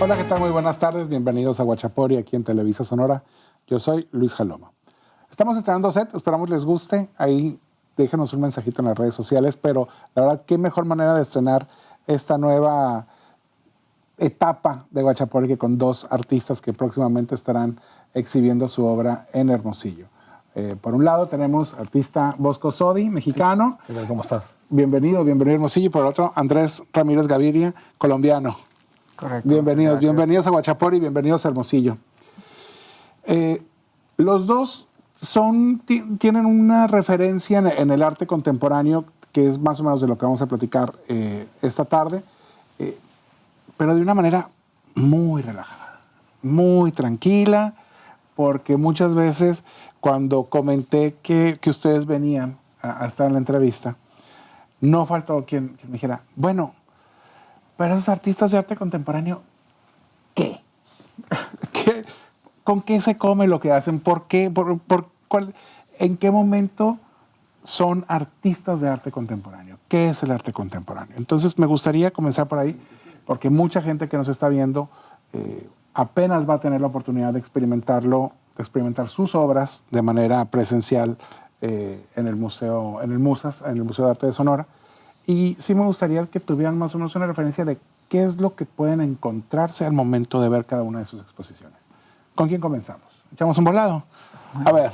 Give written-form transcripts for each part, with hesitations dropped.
Hola, ¿qué tal? Muy buenas tardes. Bienvenidos a Guachapori aquí en Televisa Sonora. Yo soy Luis Jalomo. Estamos estrenando set, esperamos les guste. Ahí déjenos un mensajito en las redes sociales, pero la verdad, qué mejor manera de estrenar esta nueva etapa de Guachapori que con dos artistas que próximamente estarán exhibiendo su obra en Hermosillo. Por un lado tenemos artista Bosco Sodi, mexicano. ¿Qué tal? ¿Cómo estás? Bienvenido a Hermosillo. Y por otro, Andrés Ramírez Gaviria, colombiano. Correcto. Bienvenidos, bienvenidos a Guachapori, bienvenidos a Hermosillo. Los dos tienen una referencia en el arte contemporáneo que es más o menos de lo que vamos a platicar esta tarde, pero de una manera muy relajada, muy tranquila, porque muchas veces cuando comenté que ustedes venían a estar en la entrevista, no faltó quien me dijera, bueno, pero esos artistas de arte contemporáneo, ¿qué? ¿Con qué se come lo que hacen? ¿Por qué? ¿En qué momento son artistas de arte contemporáneo? ¿Qué es el arte contemporáneo? Entonces me gustaría comenzar por ahí, porque mucha gente que nos está viendo apenas va a tener la oportunidad de experimentar sus obras de manera presencial en el Museo de Arte de Sonora. Y sí me gustaría que tuvieran más o menos una referencia de qué es lo que pueden encontrarse al momento de ver cada una de sus exposiciones. ¿Con quién comenzamos? ¿Echamos un volado? A ver.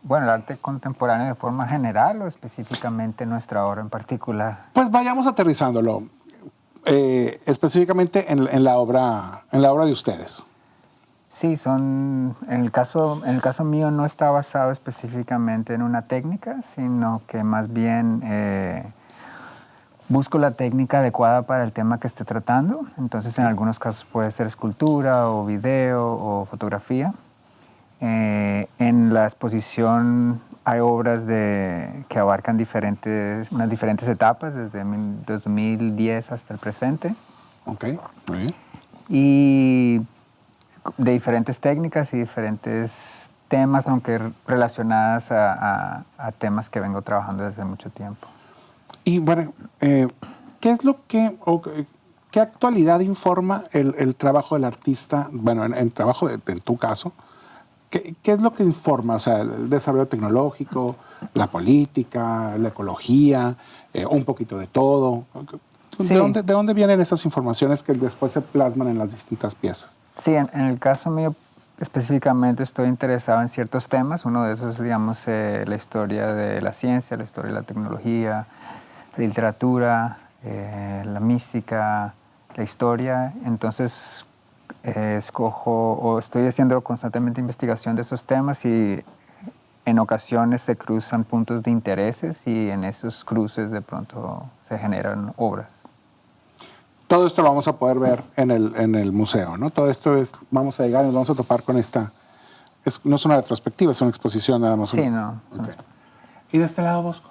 Bueno, el arte contemporáneo de forma general o específicamente nuestra obra en particular. Pues vayamos aterrizándolo. Específicamente en la obra de ustedes. Sí, en el caso mío no está basado específicamente en una técnica, sino que más bien busco la técnica adecuada para el tema que esté tratando. Entonces, en algunos casos puede ser escultura o video o fotografía. En la exposición hay obras que abarcan unas diferentes etapas, desde 2010 hasta el presente. Ok, muy bien. Y de diferentes técnicas y diferentes temas, aunque relacionadas a temas que vengo trabajando desde mucho tiempo. Y bueno, ¿qué es lo qué actualidad informa el trabajo del artista? Bueno, en trabajo en tu caso, ¿qué es lo que informa? O sea, el desarrollo tecnológico, la política, la ecología, un poquito de todo. Sí. ¿De dónde vienen esas informaciones que después se plasman en las distintas piezas? Sí, en el caso mío específicamente estoy interesado en ciertos temas. Uno de esos es, digamos, la historia de la ciencia, la historia de la tecnología, la literatura, la mística, la historia. Entonces, escojo o estoy haciendo constantemente investigación de esos temas y en ocasiones se cruzan puntos de intereses y en esos cruces de pronto se generan obras. Todo esto lo vamos a poder ver en el museo, ¿no? Todo esto vamos a llegar y nos vamos a topar con esta. No es una retrospectiva, es una exposición nada más. Sí, no. Okay. ¿Y de este lado, Bosco?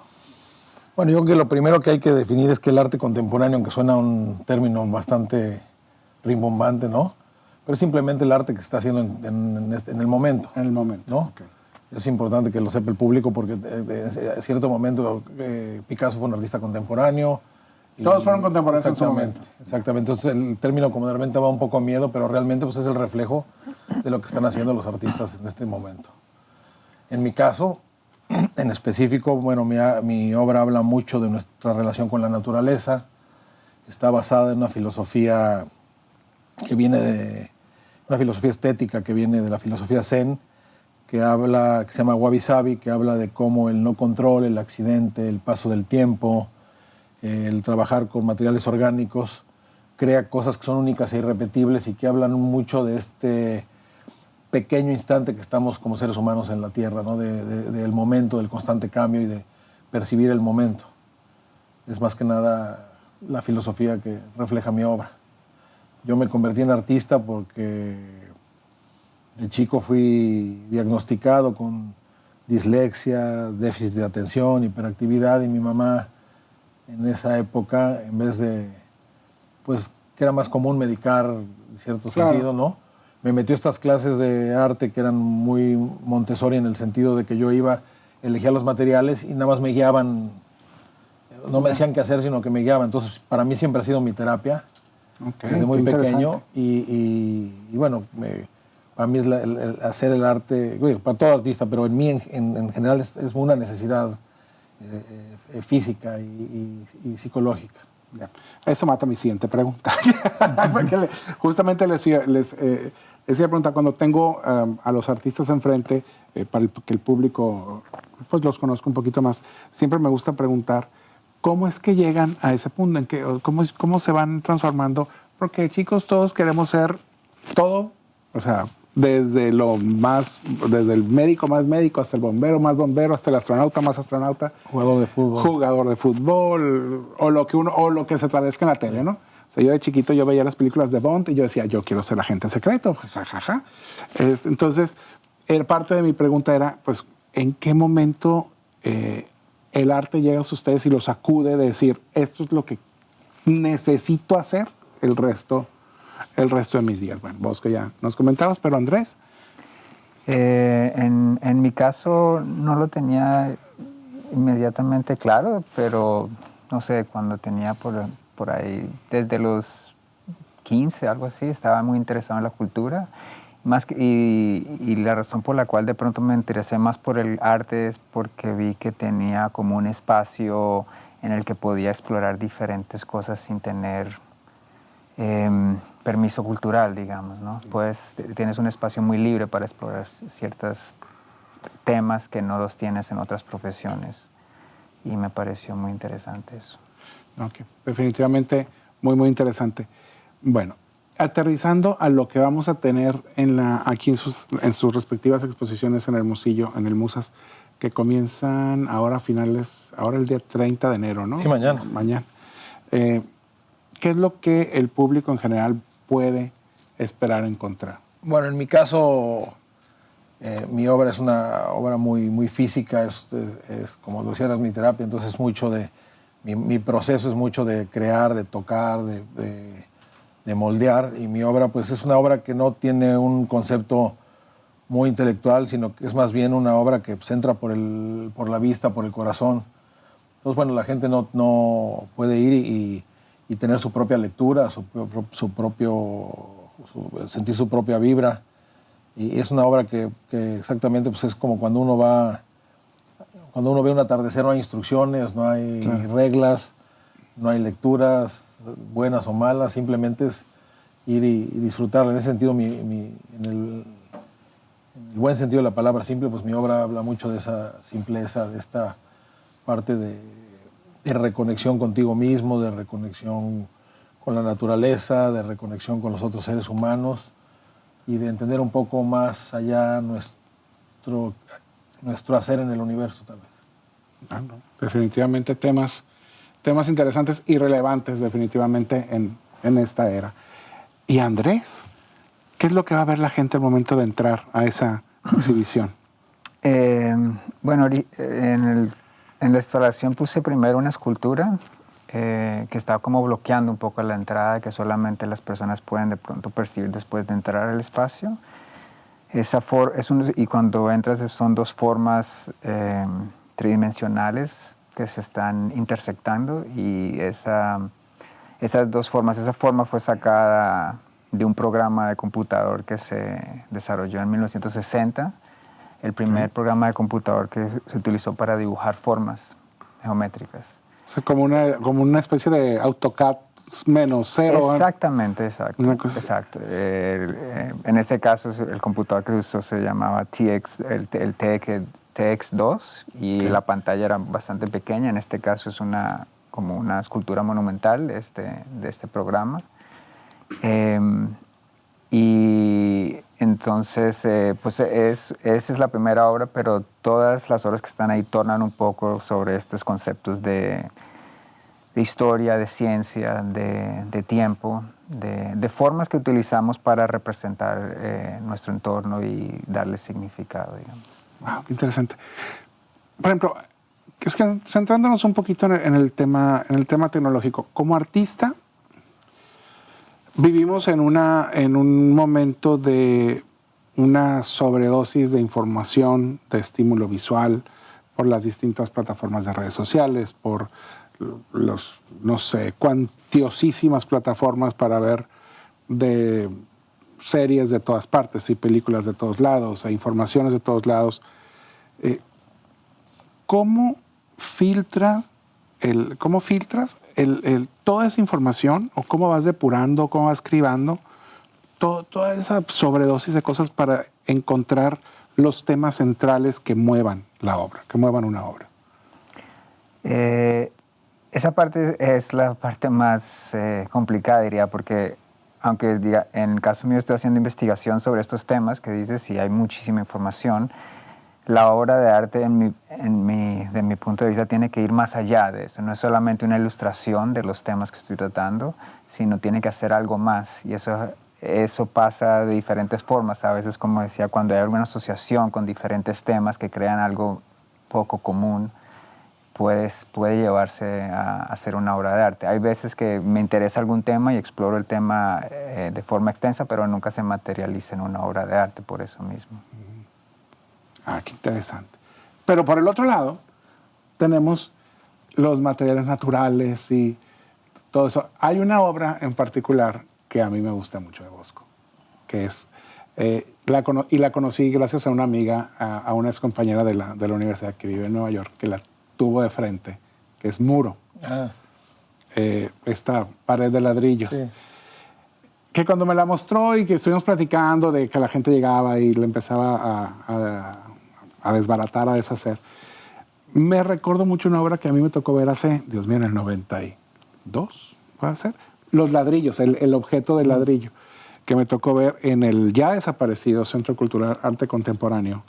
Bueno, yo creo que lo primero que hay que definir es que el arte contemporáneo, aunque suena un término bastante rimbombante, ¿no? Pero es simplemente el arte que se está haciendo en el momento. En el momento, ¿no? Okay. Es importante que lo sepa el público porque en cierto momento Picasso fue un artista contemporáneo. Todos fueron contemporáneos en su momento. Exactamente. Entonces el término como de repente va un poco a miedo, pero realmente pues, es el reflejo de lo que están haciendo los artistas en este momento. En mi caso, en específico, bueno, mi obra habla mucho de nuestra relación con la naturaleza. Está basada en una filosofía una filosofía estética que viene de la filosofía Zen, que se llama Wabi Sabi, que habla de cómo el no control, el accidente, el paso del tiempo, el trabajar con materiales orgánicos, crea cosas que son únicas e irrepetibles y que hablan mucho de este pequeño instante que estamos como seres humanos en la Tierra, ¿no? Del momento, del constante cambio y de percibir el momento. Es más que nada la filosofía que refleja mi obra. Yo me convertí en artista porque de chico fui diagnosticado con dislexia, déficit de atención, hiperactividad, y mi mamá en esa época, en vez de, pues, que era más común medicar en cierto sentido, ¿no? Me metió a estas clases de arte que eran muy Montessori en el sentido de que yo elegía los materiales y nada más me guiaban, no me decían qué hacer, sino que me guiaban. Entonces, para mí siempre ha sido mi terapia. Ok, desde muy qué pequeño. interesante. Y bueno, para mí es el hacer el arte, bueno, para todo artista, pero en mí en general es una necesidad física y psicológica. Ya. Eso mata mi siguiente pregunta. Porque justamente les iba a preguntar, cuando tengo a los artistas enfrente, para que el público pues, los conozca un poquito más, siempre me gusta preguntar cómo es que llegan a ese punto, cómo se van transformando, porque chicos, todos queremos ser todo, o sea, desde el médico más médico, hasta el bombero más bombero, hasta el astronauta más astronauta. Jugador de fútbol. O lo que se traduzca en la tele, ¿no? O sea, yo de chiquito yo veía las películas de Bond y yo decía, yo quiero ser agente secreto, jajaja. Entonces, parte de mi pregunta era, pues, ¿en qué momento el arte llega a ustedes y los sacude de decir, esto es lo que necesito hacer el resto de mis días? Bueno, vos que ya nos comentabas, pero Andrés. En mi caso no lo tenía inmediatamente claro, pero no sé, cuando tenía por ahí, desde los 15, algo así, estaba muy interesado en la cultura. Y la razón por la cual de pronto me interesé más por el arte es porque vi que tenía como un espacio en el que podía explorar diferentes cosas sin tener permiso cultural, digamos, ¿no? Pues tienes un espacio muy libre para explorar ciertos temas que no los tienes en otras profesiones y me pareció muy interesante eso. Ok, definitivamente muy interesante. Bueno, aterrizando a lo que vamos a tener aquí en sus respectivas exposiciones en Hermosillo, en el Musas, que comienzan ahora el día 30 de enero, ¿no? Sí, mañana. Mañana. ¿Qué es lo que el público en general puede esperar encontrar? Bueno, en mi caso, mi obra es una obra muy física, es como decía, es mi terapia, entonces mucho de, mi proceso es mucho de crear, de tocar, de moldear, y mi obra pues es una obra que no tiene un concepto muy intelectual, sino que es más bien una obra que se entra por la vista, por el corazón. Entonces, bueno, la gente no puede ir y tener su propia lectura, sentir su propia vibra. Y es una obra que exactamente pues es como cuando uno ve un atardecer, no hay instrucciones, no hay reglas, no hay lecturas buenas o malas, simplemente es ir y disfrutar. En ese sentido, en el buen sentido de la palabra simple, pues mi obra habla mucho de esa simpleza, de esta parte de reconexión contigo mismo, de reconexión con la naturaleza, de reconexión con los otros seres humanos y de entender un poco más allá nuestro hacer en el universo, tal vez. Ah, no. Definitivamente temas interesantes y relevantes definitivamente en esta era. Y Andrés, ¿qué es lo que va a ver la gente al momento de entrar a esa exhibición? Bueno, en la instalación puse primero una escultura que estaba como bloqueando un poco la entrada, que solamente las personas pueden de pronto percibir después de entrar al espacio. Y cuando entras son dos formas tridimensionales que se están intersectando y esas dos formas, esa forma fue sacada de un programa de computador que se desarrolló en 1960, el primer programa de computador que se utilizó para dibujar formas geométricas. O sea, como una especie de AutoCAD -0. Exactamente, exacto. En este caso, el computador que se usó se llamaba el TX2 y la pantalla era bastante pequeña. En este caso es como una escultura monumental de este programa. Y entonces, pues esa es la primera obra, pero todas las obras que están ahí tornan un poco sobre estos conceptos de historia, de ciencia, de tiempo, de formas que utilizamos para representar nuestro entorno y darle significado, digamos. Wow, qué interesante. Por ejemplo, es que centrándonos un poquito en el tema tecnológico, como artista, vivimos en un momento de una sobredosis de información, de estímulo visual, por las distintas plataformas de redes sociales, por no sé, cuantiosísimas plataformas para ver de series de todas partes y películas de todos lados e informaciones de todos lados. ¿Cómo filtras toda esa información o cómo vas depurando, cómo vas cribando toda esa sobredosis de cosas para encontrar los temas centrales que muevan la obra, que muevan una obra? Esa parte es la parte más complicada, diría, porque aunque en el caso mío estoy haciendo investigación sobre estos temas que dices y hay muchísima información, la obra de arte, de mi punto de vista, tiene que ir más allá de eso. No es solamente una ilustración de los temas que estoy tratando, sino tiene que hacer algo más. Y eso pasa de diferentes formas. A veces, como decía, cuando hay alguna asociación con diferentes temas que crean algo poco común, puede llevarse a hacer una obra de arte. Hay veces que me interesa algún tema y exploro el tema de forma extensa, pero nunca se materializa en una obra de arte por eso mismo. Ah, qué interesante. Pero por el otro lado, tenemos los materiales naturales y todo eso. Hay una obra en particular que a mí me gusta mucho de Bosco, que es, la conocí gracias a una amiga, a una ex compañera de la universidad que vive en Nueva York, que la tuvo de frente, que es Muro. Esta pared de ladrillos. Sí. Que cuando me la mostró y que estuvimos platicando de que la gente llegaba y le empezaba a desbaratar, a deshacer, me recuerdo mucho una obra que a mí me tocó ver hace, Dios mío, en el 92, ¿puede ser? Los ladrillos, el objeto del ladrillo, que me tocó ver en el ya desaparecido Centro Cultural Arte Contemporáneo,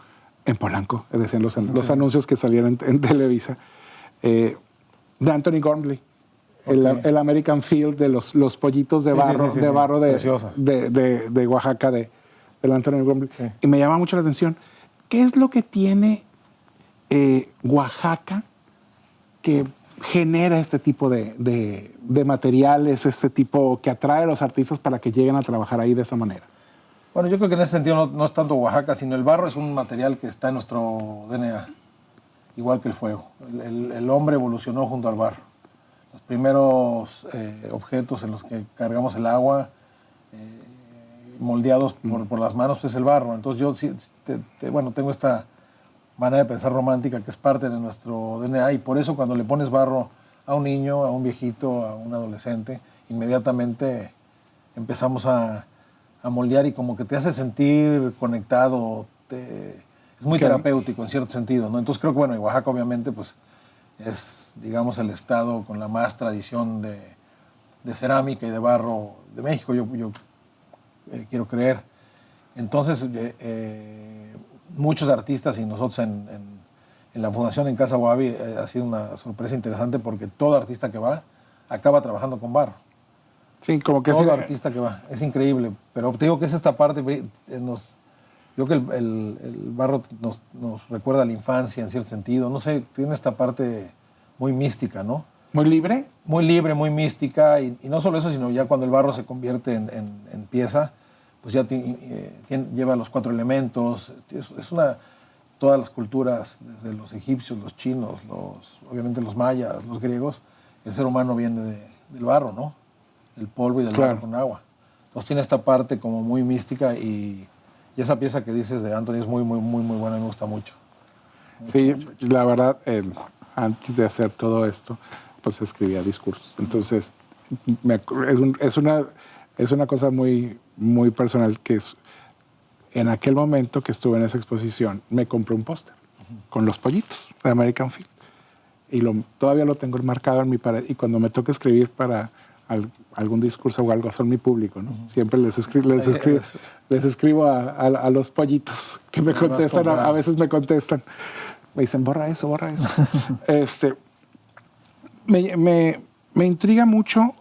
en Polanco, es decir, los anuncios que salieron en Televisa, de Anthony Gormley. El American Field de los pollitos de barro de Oaxaca, del Anthony Gormley. Sí. Y me llama mucho la atención. ¿Qué es lo que tiene Oaxaca que genera este tipo de materiales, este tipo que atrae a los artistas para que lleguen a trabajar ahí de esa manera? Bueno, yo creo que en ese sentido no es tanto Oaxaca, sino el barro es un material que está en nuestro DNA, igual que el fuego. El hombre evolucionó junto al barro. Los primeros objetos en los que cargamos el agua, moldeados por las manos, es el barro. Entonces yo tengo esta manera de pensar romántica que es parte de nuestro DNA, y por eso cuando le pones barro a un niño, a un viejito, a un adolescente, inmediatamente empezamos a moldear y como que te hace sentir conectado, es muy terapéutico en cierto sentido, ¿no? Entonces creo que, y Oaxaca obviamente pues es, digamos, el estado con la más tradición de cerámica y de barro de México, yo quiero creer. Entonces, muchos artistas y nosotros en la Fundación en Casa Wabi ha sido una sorpresa interesante porque todo artista que va acaba trabajando con barro. Sí, como que todo artista que va, es increíble. Pero te digo que es esta parte, yo creo que el barro nos recuerda a la infancia en cierto sentido. No sé, tiene esta parte muy mística, ¿no? ¿Muy libre? Muy libre, muy mística. Y no solo eso, sino ya cuando el barro se convierte en pieza, pues ya lleva los 4 elementos. Todas las culturas, desde los egipcios, los chinos, obviamente los mayas, los griegos, el ser humano viene del barro, ¿no? Del polvo y del barro con agua. Entonces tiene esta parte como muy mística y esa pieza que dices de Anthony es muy, muy, muy, muy buena, me gusta mucho. Sí, la verdad, antes de hacer todo esto, pues escribía discursos. Entonces, es una cosa muy, muy personal que es, en aquel momento que estuve en esa exposición, me compré un póster con los pollitos de American Field. Y todavía lo tengo enmarcado en mi pared. Y cuando me toca escribir para algún discurso o algo, son mi público, ¿no? Siempre les escribo a los pollitos que me contestan, a veces me contestan. Me dicen, borra eso, borra eso. Me intriga mucho,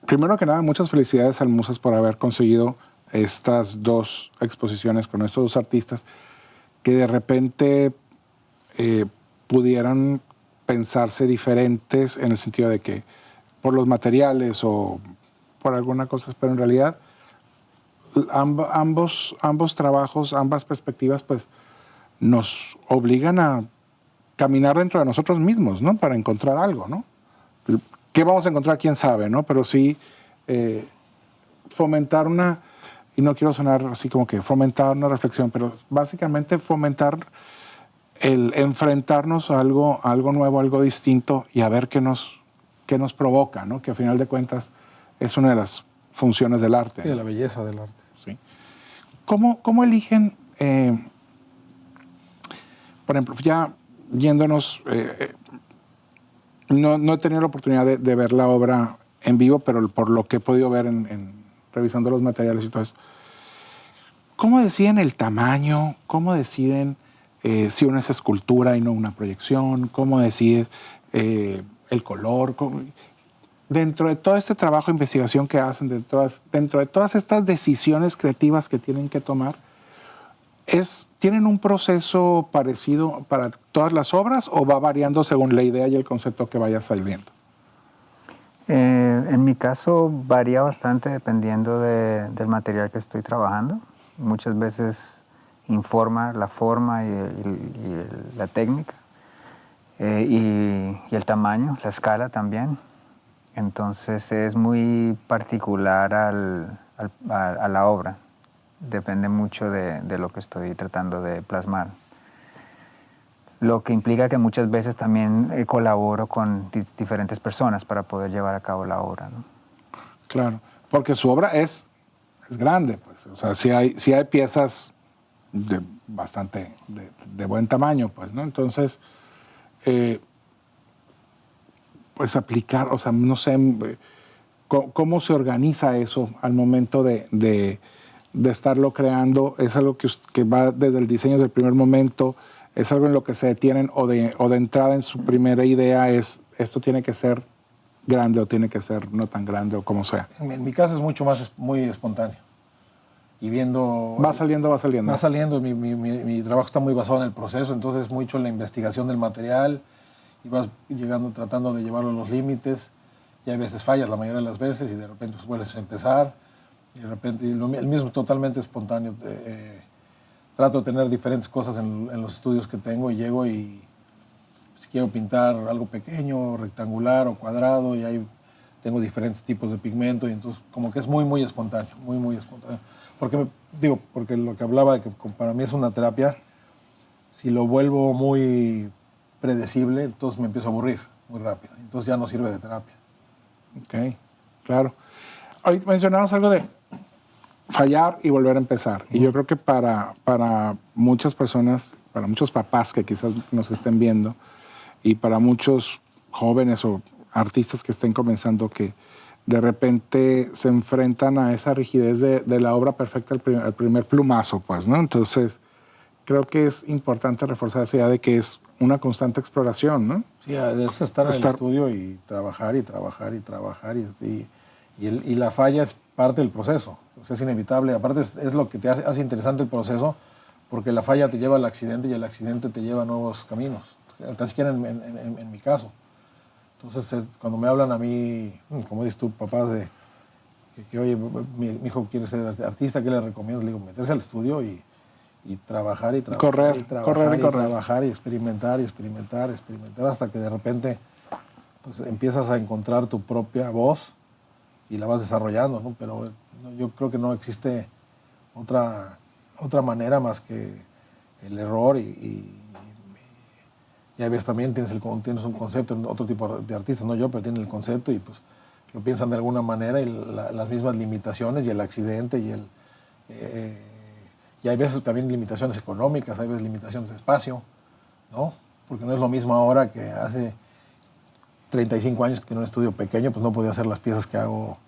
primero que nada, muchas felicidades al Musas por haber conseguido estas 2 exposiciones con estos 2 artistas que de repente pudieran pensarse diferentes en el sentido de que por los materiales o por alguna cosa, pero en realidad ambos trabajos, ambas perspectivas, pues nos obligan a caminar dentro de nosotros mismos, ¿no? Para encontrar algo, ¿no? ¿Qué vamos a encontrar? ¿Quién sabe? ¿No? Pero sí fomentar una, y no quiero sonar así como que fomentar una reflexión, pero básicamente fomentar el enfrentarnos a algo nuevo, algo distinto y a ver qué nos provoca, ¿no? Que a final de cuentas es una de las funciones del arte. Sí, de la belleza del arte. ¿Sí? ¿Cómo eligen, por ejemplo, ya yéndonos, no he tenido la oportunidad de ver la obra en vivo, pero por lo que he podido ver revisando los materiales y todo eso, ¿cómo deciden el tamaño? ¿Cómo deciden si una es escultura y no una proyección? ¿Cómo deciden el color? Dentro de todo este trabajo de investigación que hacen, dentro de todas estas decisiones creativas que tienen que tomar, ¿tienen un proceso parecido para todas las obras o va variando según la idea y el concepto que vaya saliendo? En mi caso varía bastante dependiendo del material que estoy trabajando. Muchas veces informa la forma y la técnica y el tamaño, la escala también. Entonces es muy particular a la obra. Depende mucho de lo que estoy tratando de plasmar. Lo que implica que muchas veces también colaboro con diferentes personas para poder llevar a cabo la obra, ¿no? Claro, porque su obra es grande, pues. O sea, sí hay piezas de bastante de buen tamaño, pues, ¿no? Entonces, pues aplicar, o sea, no sé, ¿cómo se organiza eso al momento de estarlo creando? ¿Es algo que va desde el diseño desde el primer momento? ¿Es algo en lo que se detienen o de entrada en su primera idea es esto tiene que ser grande o tiene que ser no tan grande o como sea? En mi caso es muy espontáneo. Y viendo... Va saliendo. Va saliendo, mi trabajo está muy basado en el proceso, entonces mucho en la investigación del material y vas tratando de llevarlo a los límites y a veces fallas la mayoría de las veces y de repente pues, vuelves a empezar y de repente el mismo totalmente espontáneo. Trato de tener diferentes cosas en los estudios que tengo y llego y si quiero pintar algo pequeño, rectangular o cuadrado y ahí tengo diferentes tipos de pigmento y entonces como que es muy espontáneo, muy espontáneo. Porque lo que hablaba de que para mí es una terapia, si lo vuelvo muy predecible, entonces me empiezo a aburrir muy rápido. Entonces ya no sirve de terapia. Ok, claro. Hoy mencionabas algo de fallar y volver a empezar. Y yo creo que para muchas personas, para muchos papás que quizás nos estén viendo y para muchos jóvenes o artistas que estén comenzando que de repente se enfrentan a esa rigidez de la obra perfecta al primer plumazo, pues, ¿no? Entonces, creo que es importante reforzar esa idea de que es una constante exploración, ¿no? Sí, es estar en el estudio y trabajar y la falla es parte del proceso, o sea, es inevitable. Aparte es lo que te hace interesante el proceso porque la falla te lleva al accidente y el accidente te lleva a nuevos caminos, tan siquiera en mi caso. Entonces, cuando me hablan a mí, como dices tú, papás, que oye, mi hijo quiere ser artista, ¿qué le recomiendo? Le digo, meterse al estudio y trabajar trabajar y experimentar hasta que de repente pues, empiezas a encontrar tu propia voz y la vas desarrollando, ¿no? Pero yo creo que no existe otra manera más que el error y a veces también tienes un concepto, otro tipo de artistas, no yo, pero tienen el concepto y pues lo piensan de alguna manera y las mismas limitaciones y el accidente y hay veces también limitaciones económicas, hay veces limitaciones de espacio, ¿no? Porque no es lo mismo ahora que hace 35 años que tenía un estudio pequeño, pues no podía hacer las piezas que hago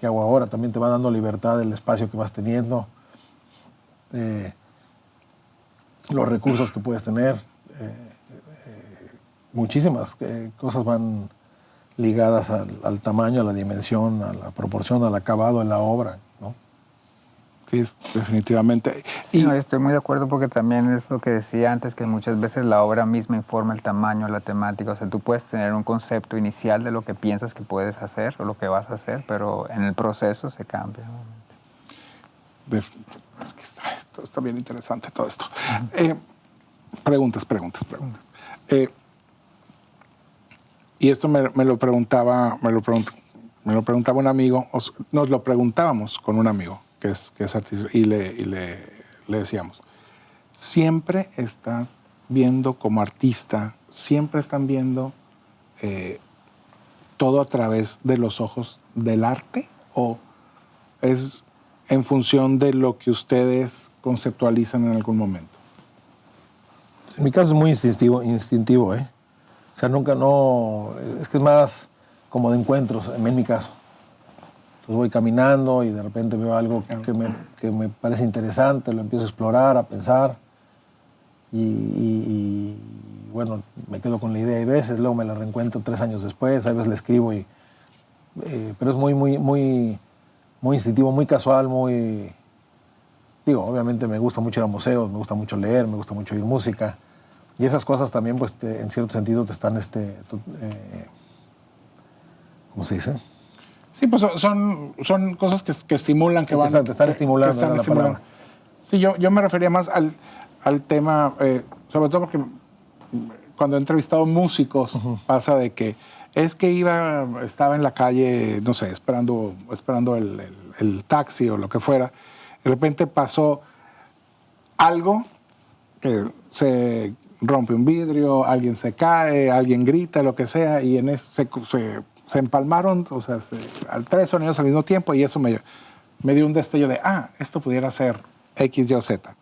ahora. También te va dando libertad el espacio que vas teniendo, los recursos que puedes tener. Muchísimas cosas van ligadas al tamaño, a la dimensión, a la proporción, al acabado en la obra, ¿no? Sí, definitivamente. Sí, no, estoy muy de acuerdo porque también es lo que decía antes, que muchas veces la obra misma informa el tamaño, la temática. O sea, tú puedes tener un concepto inicial de lo que piensas que puedes hacer o lo que vas a hacer, pero en el proceso se cambia. Es que está bien interesante todo esto. Preguntas. y esto me lo preguntaba un amigo, nos lo preguntábamos con un amigo que es artista, y le decíamos, siempre estás viendo como artista, siempre están viendo todo a través de los ojos del arte, o es en función de lo que ustedes conceptualizan en algún momento. En mi caso es muy instintivo, ¿eh? O sea, nunca es que es más como de encuentros, en mi caso. Entonces voy caminando y de repente veo algo que me parece interesante, lo empiezo a explorar, a pensar y bueno, me quedo con la idea y veces, luego me la reencuentro 3 años después, a veces la escribo pero es muy instintivo, muy casual, obviamente me gusta mucho ir a museos, me gusta mucho leer, me gusta mucho oír música. Y esas cosas también, pues, en cierto sentido te están, ¿cómo se dice? Sí, pues son cosas que estimulan, que van... Te están estimulando, están estimulando. Sí, yo me refería más al tema, sobre todo porque cuando he entrevistado músicos, pasa de que es que estaba en la calle, no sé, esperando el taxi o lo que fuera. De repente pasó algo, que se rompe un vidrio, alguien se cae, alguien grita, lo que sea, y en eso se empalmaron, o sea, 3 sonidos al mismo tiempo, y eso me dio un destello de, esto pudiera ser X, Y o Z.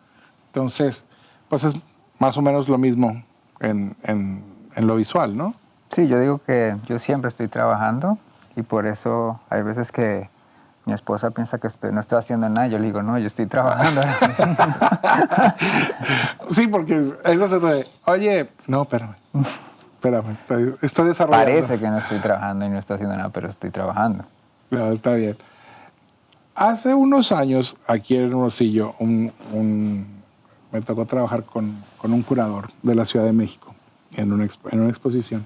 Entonces, pues es más o menos lo mismo en lo visual, ¿no? Sí, yo digo que yo siempre estoy trabajando y por eso hay veces que mi esposa piensa que no estoy haciendo nada. Yo le digo, no, yo estoy trabajando. Sí, porque eso se de, oye, no, espérame, estoy desarrollando. Parece que no estoy trabajando y no estoy haciendo nada, pero estoy trabajando. No, está bien. Hace unos años, aquí en Hermosillo, me tocó trabajar con un curador de la Ciudad de México en una exposición.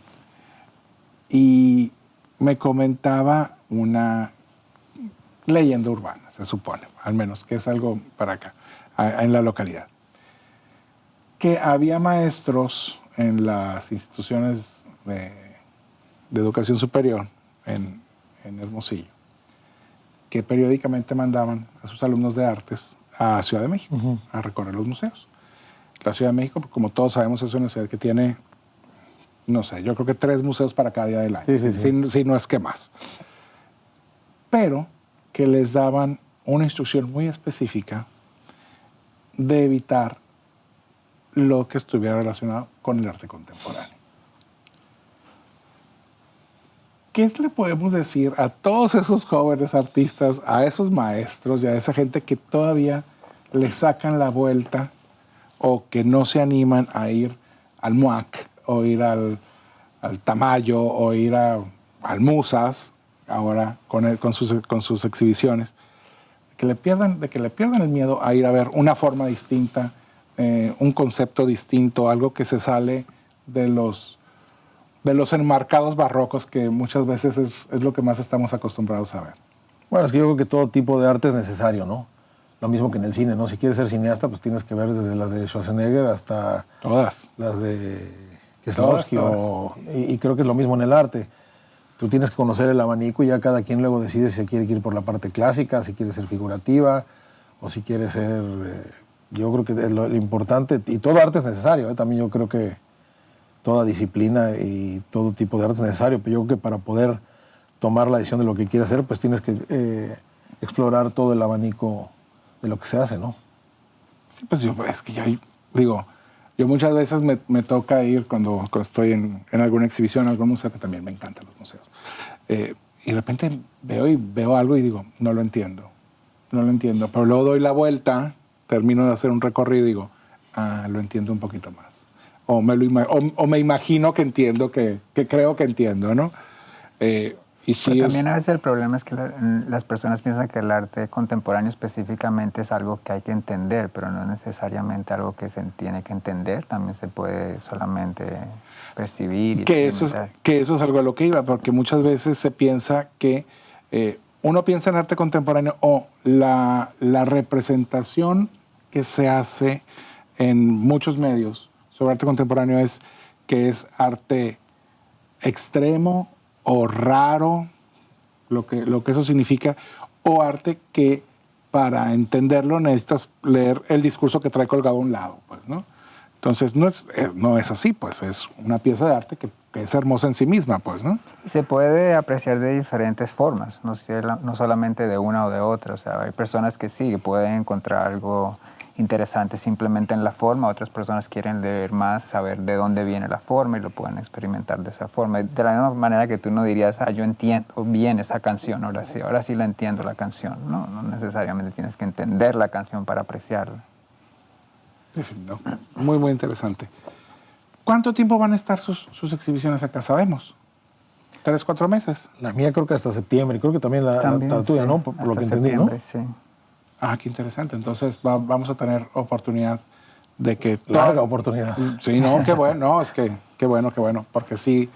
Y me comentaba una leyenda urbana, se supone, al menos, que es algo para acá, en la localidad. Que había maestros en las instituciones de educación superior en Hermosillo que periódicamente mandaban a sus alumnos de artes a Ciudad de México a recorrer los museos. La Ciudad de México, como todos sabemos, es una ciudad que tiene, no sé, yo creo que 3 museos para cada día del año, si no es que más. Pero que les daban una instrucción muy específica de evitar lo que estuviera relacionado con el arte contemporáneo. ¿Qué le podemos decir a todos esos jóvenes artistas, a esos maestros y a esa gente que todavía le sacan la vuelta o que no se animan a ir al MUAC o ir al Tamayo o ir al Musas ahora con sus exhibiciones? De que le pierdan el miedo a ir a ver una forma distinta, un concepto distinto, algo que se sale de los enmarcados barrocos que muchas veces es lo que más estamos acostumbrados a ver. Bueno, es que yo creo que todo tipo de arte es necesario, ¿no? Lo mismo que en el cine, ¿no? Si quieres ser cineasta, pues tienes que ver desde las de Schwarzenegger hasta todas las de Kieslowski. Y creo que es lo mismo en el arte. Tú tienes que conocer el abanico y ya cada quien luego decide si quiere ir por la parte clásica, si quiere ser figurativa o si quiere ser... yo creo que es lo importante, y todo arte es necesario, ¿eh? También yo creo que toda disciplina y todo tipo de arte es necesario, pero yo creo que para poder tomar la decisión de lo que quieres hacer, pues tienes que explorar todo el abanico de lo que se hace, ¿no? Sí, pues es que yo muchas veces me toca ir cuando estoy en alguna exhibición, en algún museo, que también me encantan los museos, y de repente veo algo y digo, no lo entiendo, pero luego doy la vuelta, termino de hacer un recorrido y digo, lo entiendo un poquito más. O me imagino que entiendo, que creo que entiendo, ¿no? Y sí también a veces el problema es que las personas piensan que el arte contemporáneo específicamente es algo que hay que entender, pero no necesariamente algo que se tiene que entender, también se puede solamente percibir. Que eso es algo a lo que iba, porque muchas veces se piensa que uno piensa en arte contemporáneo o la representación que se hace en muchos medios sobre arte contemporáneo es que es arte extremo o raro, lo que eso significa, o arte que para entenderlo necesitas leer el discurso que trae colgado a un lado, pues, ¿no? Entonces no es así, pues es una pieza de arte que es hermosa en sí misma, pues, ¿no? Se puede apreciar de diferentes formas, no solamente de una o de otra. O sea, hay personas que sí, que pueden encontrar algo interesante simplemente en la forma, otras personas quieren leer más, saber de dónde viene la forma y lo pueden experimentar de esa forma. De la misma manera que tú no dirías, yo entiendo bien esa canción, ahora sí la entiendo la canción. No, no necesariamente tienes que entender la canción para apreciarla. No, muy, muy interesante. ¿Cuánto tiempo van a estar sus exhibiciones acá? ¿Sabemos? ¿3, 4 meses? La mía creo que hasta septiembre, creo que también la tuya, sí, ¿no? Por lo que entendí, ¿no? Sí. Ah, qué interesante. Entonces vamos a tener oportunidad de que... Larga oportunidad. Sí, no, qué bueno, no, es que qué bueno, porque sí,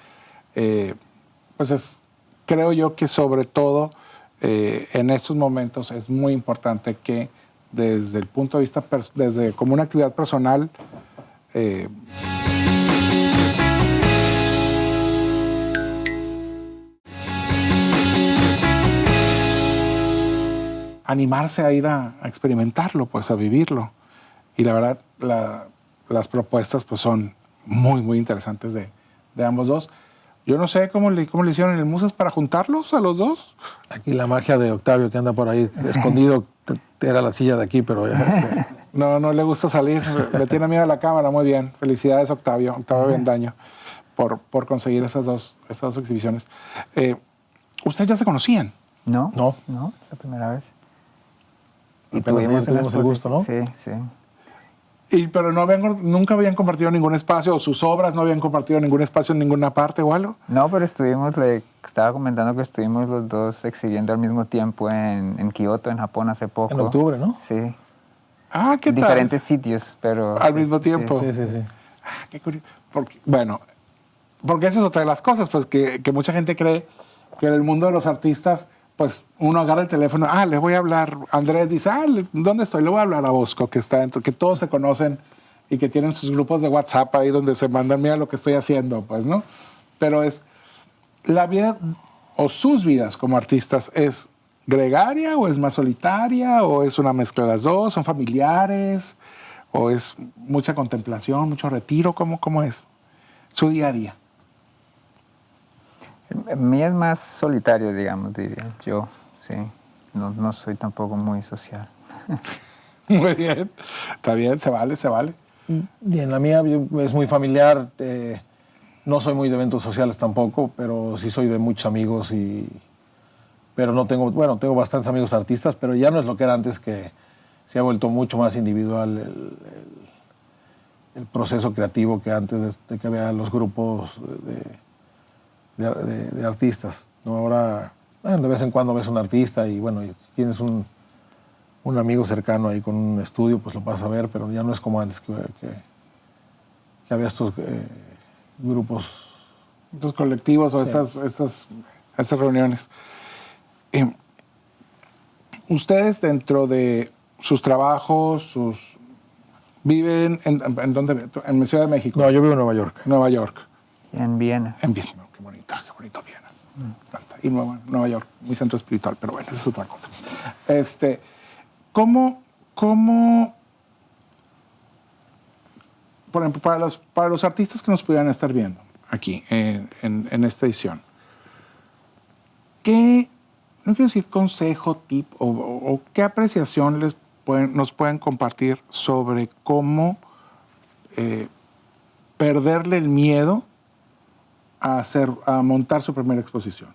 pues creo yo que sobre todo en estos momentos es muy importante que desde el punto de vista, desde como una actividad personal, animarse a ir a experimentarlo, pues a vivirlo. Y la verdad, las propuestas pues son muy, muy interesantes de ambos dos. Yo no sé cómo le hicieron en el Musas para juntarlos a los dos. Aquí la magia de Octavio que anda por ahí escondido, era la silla de aquí, pero ya... No le gusta salir, le tiene miedo a la cámara, muy bien. Felicidades Octavio Bendaño, por conseguir estas dos exhibiciones. ¿Ustedes ya se conocían? No, la primera vez. Y tuvimos el gusto, ¿no? Sí. Pero nunca habían compartido ningún espacio, o sus obras no habían compartido ningún espacio en ninguna parte o algo. No, pero estaba comentando que estuvimos los dos exhibiendo al mismo tiempo en Kioto, en Japón, hace poco. En octubre, ¿no? Sí. Ah, ¿qué tal? Diferentes sitios, pero... Al mismo tiempo. Sí. Ah, qué curioso. Porque esa es otra de las cosas, pues que mucha gente cree que en el mundo de los artistas, pues uno agarra el teléfono, le voy a hablar. Andrés dice, ¿dónde estoy? Le voy a hablar a Bosco, que está dentro, que todos se conocen y que tienen sus grupos de WhatsApp ahí donde se mandan, mira lo que estoy haciendo, pues, ¿no? Pero es la vida o sus vidas como artistas, ¿es gregaria o es más solitaria o es una mezcla de las dos? ¿Son familiares o es mucha contemplación, mucho retiro? ¿Cómo es su día a día? Mí es más solitario, digamos, diría yo, sí. No soy tampoco muy social. Muy bien, está bien, se vale. Y en la mía es muy familiar, no soy muy de eventos sociales tampoco, pero sí soy de muchos amigos pero no tengo, tengo bastantes amigos artistas, pero ya no es lo que era antes, que se ha vuelto mucho más individual el proceso creativo que antes de que había los grupos de artistas, ¿no? Ahora, de vez en cuando ves un artista y y tienes un amigo cercano ahí con un estudio, pues lo vas a ver, pero ya no es como antes que había estos grupos. Estos colectivos o Sí. estas reuniones. Ustedes dentro de sus trabajos, ¿viven en dónde? En Ciudad de México. No, yo vivo en Nueva York. Nueva York. En Viena. En Viena, qué bonito Viena. Y Nueva York, muy centro espiritual, pero bueno, eso es otra cosa. ¿Cómo, por ejemplo, para los artistas que nos pudieran estar viendo aquí en esta edición, ¿qué, no quiero decir consejo, tip o qué apreciación nos pueden compartir sobre cómo perderle el miedo a montar su primera exposición?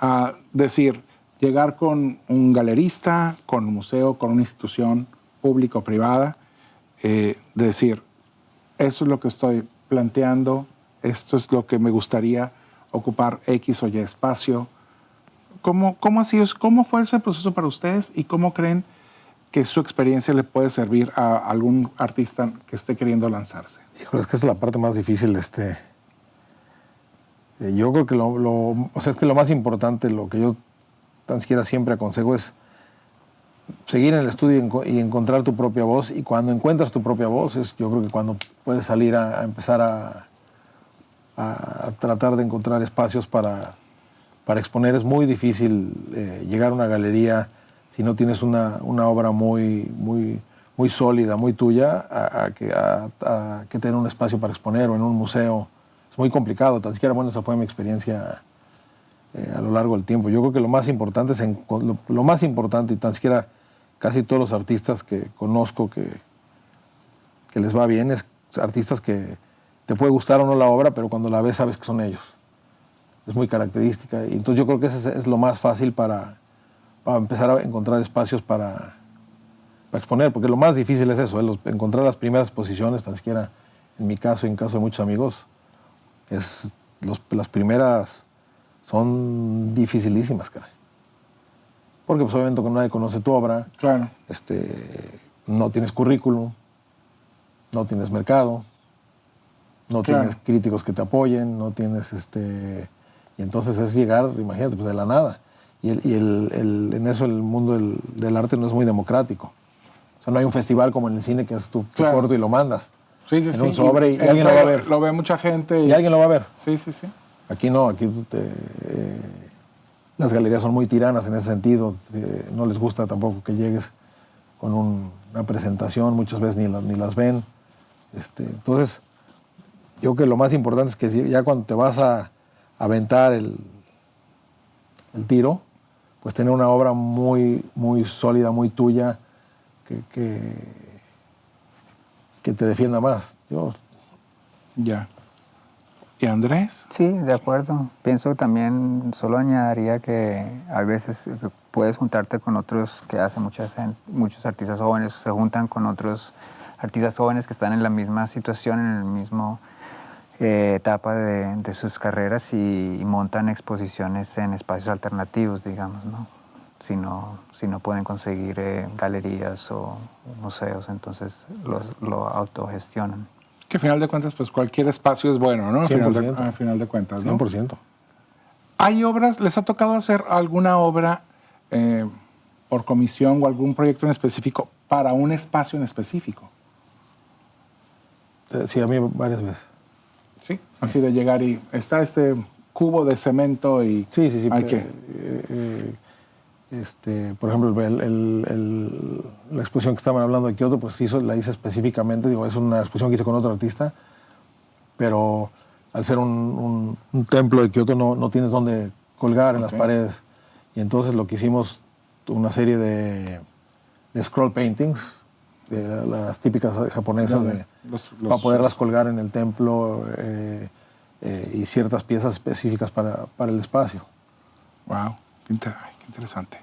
A decir, llegar con un galerista, con un museo, con una institución pública o privada, decir, esto es lo que estoy planteando, esto es lo que me gustaría ocupar X o Y espacio. ¿Cómo fue ese proceso para ustedes y cómo creen que su experiencia le puede servir a algún artista que esté queriendo lanzarse? Híjole, es que es la parte más difícil. Yo creo que lo más importante, lo que yo tan siquiera siempre aconsejo es seguir en el estudio y encontrar tu propia voz. Y cuando encuentras tu propia voz, yo creo que cuando puedes salir a empezar a a tratar de encontrar espacios para exponer. Es muy difícil llegar a una galería si no tienes una obra muy sólida, muy tuya, a que tener un espacio para exponer o en un museo. Es muy complicado, tan siquiera, bueno, esa fue mi experiencia a lo largo del tiempo. Yo creo que lo más importante lo más importante, y tan siquiera casi todos los artistas que conozco que les va bien, es artistas que te puede gustar o no la obra, pero cuando la ves sabes que son ellos. Es muy característica. Y entonces yo creo que ese es lo más fácil para empezar a encontrar espacios para exponer, porque lo más difícil es eso, encontrar las primeras posiciones, tan siquiera en mi caso y en caso de muchos amigos, las primeras son dificilísimas, caray. Porque pues, obviamente cuando nadie conoce tu obra, Claro. No tienes currículum, no tienes mercado, no Claro. tienes críticos que te apoyen, no tienes y entonces es llegar, imagínate, pues de la nada. En eso el mundo del arte no es muy democrático. O sea, no hay un festival como en el cine que es tu Claro. corto y lo mandas. Sí, sí, En sí. un sobre y alguien lo va a ver. Lo ve mucha gente. Y alguien lo va a ver. Sí, sí, sí. Aquí no, aquí las galerías son muy tiranas en ese sentido. No les gusta tampoco que llegues con una presentación, muchas veces ni las ven. Entonces, yo creo que lo más importante es que ya cuando te vas a aventar el tiro, pues tener una obra muy sólida, muy tuya, que te defienda más. Ya. ¿Y Andrés? Sí, de acuerdo. Pienso también, solo añadiría que a veces puedes juntarte con otros que hacen muchos artistas jóvenes, se juntan con otros artistas jóvenes que están en la misma situación, en el mismo etapa de sus carreras y montan exposiciones en espacios alternativos, digamos, ¿no? Si no pueden conseguir galerías o museos, entonces lo autogestionan. Que al final de cuentas, pues cualquier espacio es bueno, ¿no? Al 100%. final de cuentas, ¿no? 100%. ¿Hay obras, les ha tocado hacer alguna obra por comisión o algún proyecto en específico para un espacio en específico? Sí, a mí varias veces. Sí. Así de llegar y está este cubo de cemento y Sí. hay que... Por ejemplo, la exposición que estaban hablando de Kioto, pues la hice específicamente, es una exposición que hice con otro artista, pero al ser un templo de Kioto no tienes dónde colgar en las paredes. Y entonces lo que hicimos, una serie de scroll paintings, de las típicas japonesas, para poderlas colgar en el templo y ciertas piezas específicas para el espacio. Wow, qué interesante.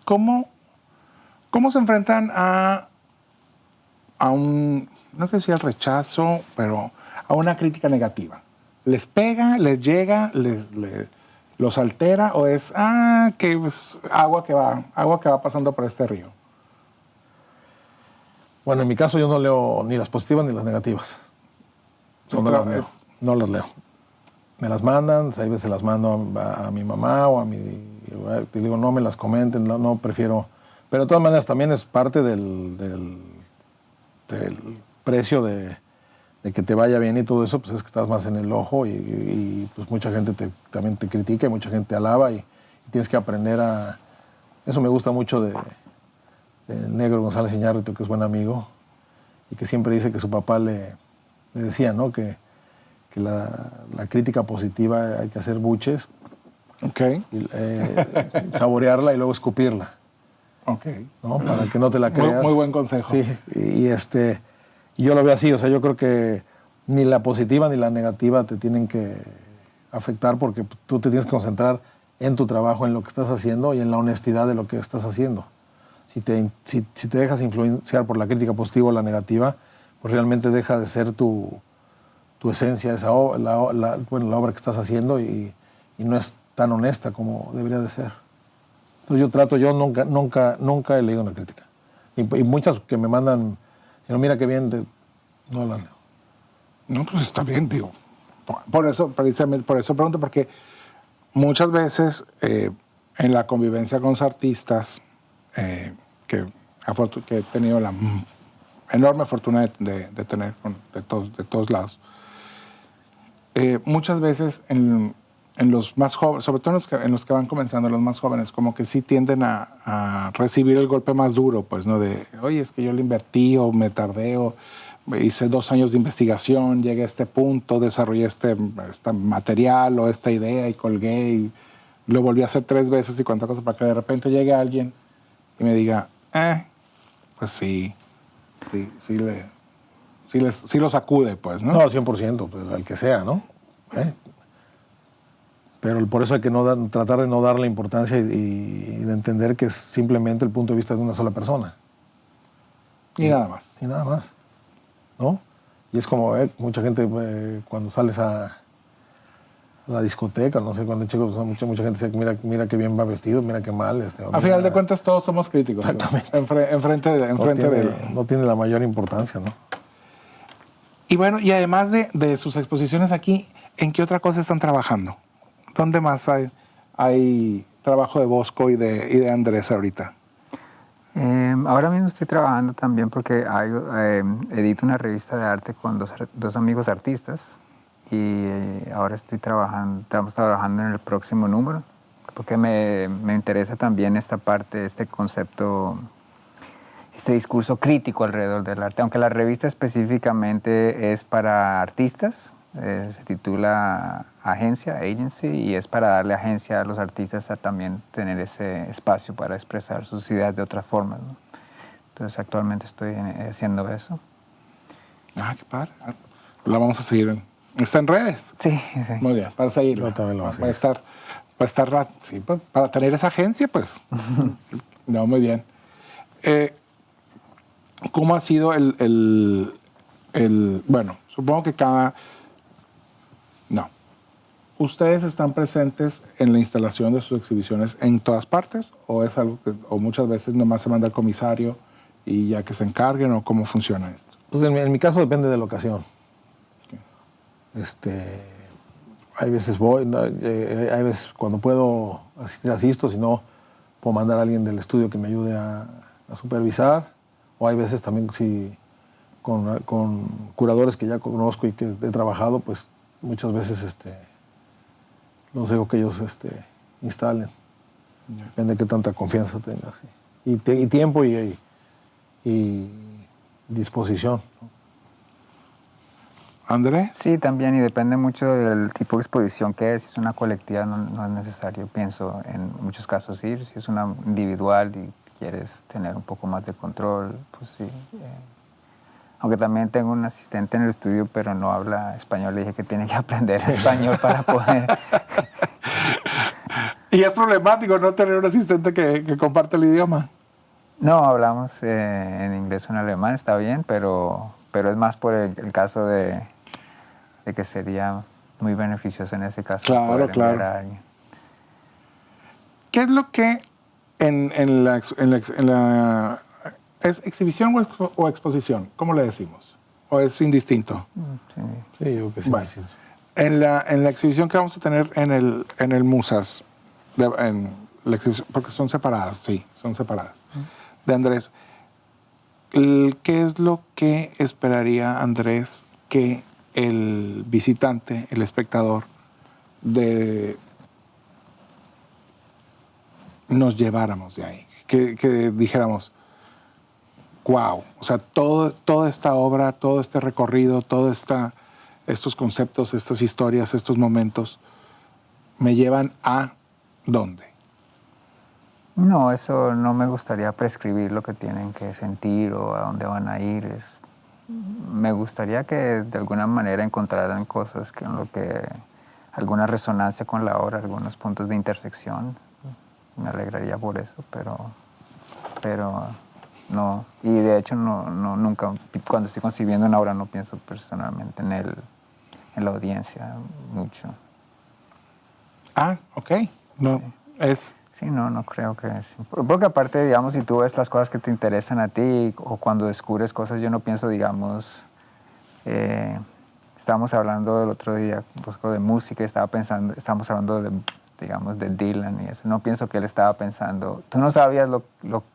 ¿Cómo se enfrentan a un, no sé si al rechazo, pero a una crítica negativa? ¿Les pega, les llega, los altera o es que pues, agua que va pasando por este río? Bueno, en mi caso yo no leo ni las positivas ni las negativas. No las leo. No las leo. Me las mandan, a veces las mando a mi mamá o te digo, no me las comenten, no prefiero. Pero de todas maneras también es parte del precio de que te vaya bien y todo eso, pues es que estás más en el ojo y pues mucha gente también te critica y mucha gente te alaba y tienes que aprender a... Eso me gusta mucho de Negro González Iñárritu, que es buen amigo y que siempre dice que su papá le decía, ¿no? Que la crítica positiva hay que hacer buches, y, saborearla y luego escupirla, ¿no? Para que no te la creas. Muy buen consejo. Sí, y yo lo veo así, o sea, yo creo que ni la positiva ni la negativa te tienen que afectar porque tú te tienes que concentrar en tu trabajo, en lo que estás haciendo y en la honestidad de lo que estás haciendo. Si te dejas influenciar por la crítica positiva o la negativa, pues realmente deja de ser tu esencia, la obra que estás haciendo y no es tan honesta como debería de ser. Entonces yo nunca he leído una crítica. Y muchas que me mandan, mira qué bien, no las leo. No, pues está bien, digo. Precisamente por eso pregunto, porque muchas veces en la convivencia con los artistas, que he tenido enorme fortuna de tener de todos lados. Muchas veces en los más jóvenes, sobre todo en los que van comenzando, los más jóvenes, como que sí tienden a recibir el golpe más duro, pues, ¿no? De, oye, es que yo le invertí o me tardé o hice 2 años de investigación, llegué a este punto, desarrollé este material o esta idea y colgué y lo volví a hacer 3 veces y cuánta cosa para que de repente llegue alguien y me diga, pues sí lo sacude, pues, ¿no? No, 100%, pues, al que sea, ¿no? Pero por eso hay que tratar de no darle importancia y de entender que es simplemente el punto de vista de una sola persona. Y nada más. Y nada más, ¿no? Y es como mucha gente cuando sales a la discoteca, no sé, cuando chicos, mucha gente dice, mira qué bien va vestido, mira qué mal. A final de cuentas todos somos críticos. Exactamente. Enfrente de no tiene la mayor importancia, ¿no? Y bueno, y además de sus exposiciones aquí, ¿en qué otra cosa están trabajando? ¿Dónde más hay trabajo de Bosco y de Andrés ahorita? Ahora mismo estoy trabajando también porque edito una revista de arte con dos amigos artistas y ahora estamos trabajando en el próximo número porque me interesa también esta parte, este concepto, este discurso crítico alrededor del arte, aunque la revista específicamente es para artistas, se titula Agency, y es para darle agencia a los artistas a también tener ese espacio para expresar sus ideas de otras formas, ¿no? Entonces actualmente estoy haciendo eso. Ah, qué padre. La vamos a seguir. ¿Está en redes? Sí, sí. Muy bien, para seguirlo. Yo también lo voy a seguir. Sí, para tener esa agencia, pues. No, muy bien. ¿Cómo ha sido bueno, supongo que No. ¿Ustedes están presentes en la instalación de sus exhibiciones en todas partes? ¿O es algo o muchas veces nomás se manda al comisario y ya que se encarguen? ¿O cómo funciona esto? Pues en mi caso depende de la ocasión. Hay veces hay veces cuando puedo asistir, asisto, si no, puedo mandar a alguien del estudio que me ayude a supervisar, o hay veces también con curadores que ya conozco y que he trabajado, pues muchas veces los dejo que ellos instalen. Yeah. Depende de qué tanta confianza tengas. Y tiempo y disposición. ¿Andrés? Sí, también, y depende mucho del tipo de exposición que es. Si es una colectiva, no es necesario, pienso, en muchos casos ir. Si es una individual y quieres tener un poco más de control, pues sí. Aunque también tengo un asistente en el estudio, pero no habla español. Le dije que tiene que aprender español para poder... ¿Y es problemático no tener un asistente que comparte el idioma? No, hablamos en inglés o en alemán, está bien, pero es más por el caso de que sería muy beneficioso en ese caso. Claro, claro. A alguien. ¿Qué es lo que en la ¿es exhibición o exposición? ¿Cómo le decimos? ¿O es indistinto? Sí, yo creo que sí. Bueno, en la exhibición que vamos a tener en el Musas, porque son separadas, sí, son separadas, de Andrés, ¿qué es lo que esperaría Andrés que el visitante, el espectador, nos lleváramos de ahí? Que dijéramos, wow, o sea, toda esta obra, todo este recorrido, estos conceptos, estas historias, estos momentos, me llevan a ¿dónde? No, eso no me gustaría prescribir lo que tienen que sentir o a dónde van a ir. Me gustaría que de alguna manera encontraran cosas alguna resonancia con la obra, algunos puntos de intersección. Me alegraría por eso, pero no. Y de hecho nunca, cuando estoy concibiendo una obra no pienso personalmente en la audiencia mucho. Ah, ok. No, sí. Sí, no creo que es. Porque aparte, digamos, si tú ves las cosas que te interesan a ti o cuando descubres cosas, yo no pienso, digamos, estábamos hablando el otro día un poco de música, estábamos hablando digamos, de Dylan y eso. No pienso que él estaba pensando, tú no sabías lo